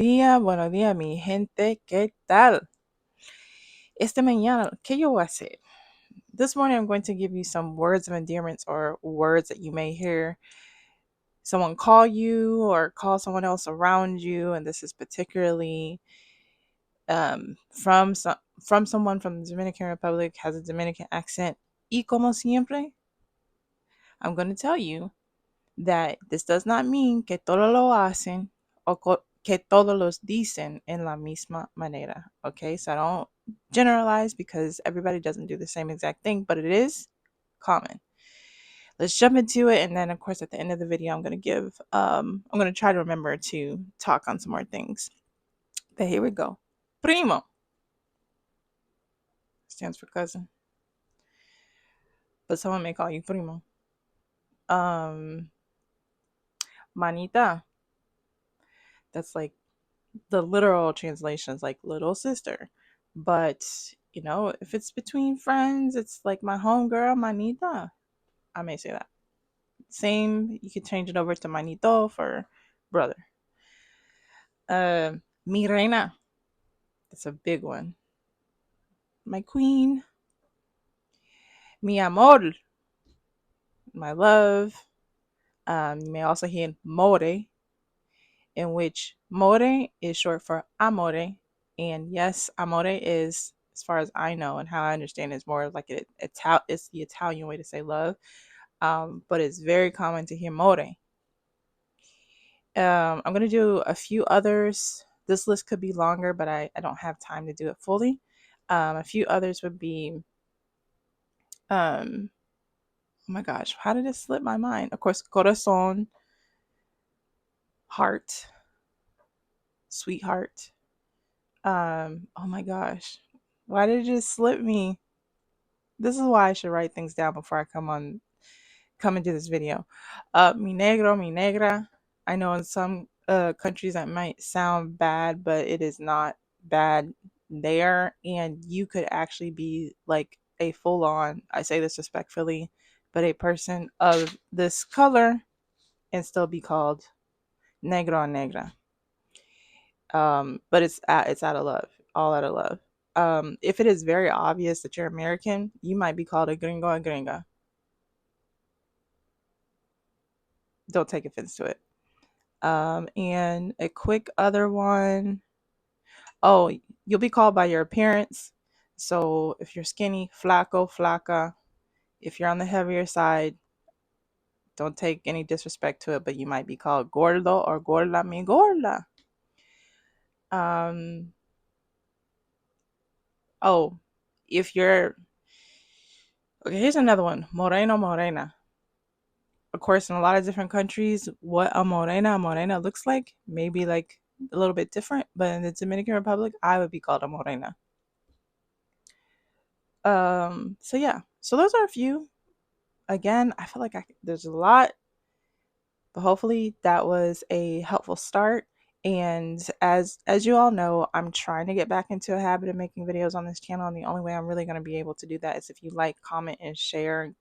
buenos días, mi gente, ¿qué tal? Esta mañana, ¿qué yo voy a hacer? This morning, I'm going to give you some words of endearment or words that you may hear someone call you or call someone else around you, and this is particularly from someone from the Dominican Republic, has a Dominican accent. Y como siempre, I'm going to tell you that this does not mean que todos lo hacen o que todos los dicen en la misma manera. Okay, so I don't generalize because everybody doesn't do the same exact thing, but it is common. Let's jump into it, and then of course at the end of the video I'm going to try to remember to talk on some more things. But here we go. Primo stands for cousin, but someone may call you primo. Manita, that's like the literal translation is like little sister. But, if it's between friends, it's like my homegirl, Manita. I may say that. Same, you could change it over to Manito for brother. Mi reina. That's a big one. My queen. Mi amor. My love. You may also hear more, in which more is short for amore. And yes, amore is, as far as I know and how I understand, is more like it's the Italian way to say love. But it's very common to hear more. I'm going to do a few others. This list could be longer, but I don't have time to do it fully. A few others would be, oh my gosh, how did it slip my mind? Of course, corazón, heart, sweetheart. Oh my gosh, why did it just slip me? This is why I should write things down before I come into this video. Mi negro, mi negra. I know in some countries that might sound bad, but it is not bad there. And you could actually be like a full on, I say this respectfully, but a person of this color and still be called negro negra. But it's out of love, all out of love. If it is very obvious that you're American, you might be called a Gringo Ainga. Don't take offense to it. And a quick other one. Oh, you'll be called by your appearance. So if you're skinny, flaco, flaca. If you're on the heavier side, don't take any disrespect to it, but you might be called gordo or gorda mi gorda. Oh, if you're okay, here's another one. Moreno, morena. Of course, in a lot of different countries, what a morena looks like may be like a little bit different, but in the Dominican Republic, I would be called a morena. So yeah, so those are a few. Again, I feel like there's a lot, but hopefully that was a helpful start. And as you all know, I'm trying to get back into a habit of making videos on this channel, and the only way I'm really going to be able to do that is if you like, comment, and share,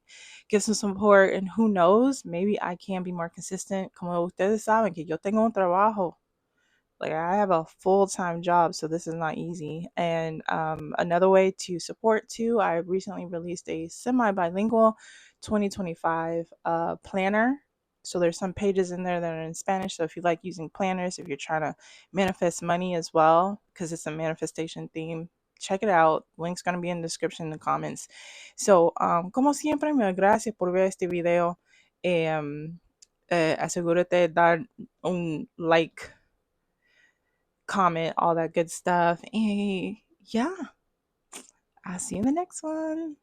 give some support, and who knows, maybe I can be more consistent. Como ustedes saben que yo tengo un trabajo. Like, I have a full-time job, so this is not easy. And another way to support too, I recently released a semi-bilingual 2025 planner. So there's some pages in there that are in Spanish. So if you like using planners, if you're trying to manifest money as well, because it's a manifestation theme, check it out. Link's going to be in the description in the comments. So, como siempre, me gracias por ver este video. Asegúrate de dar un like, comment, all that good stuff. And yeah, I'll see you in the next one.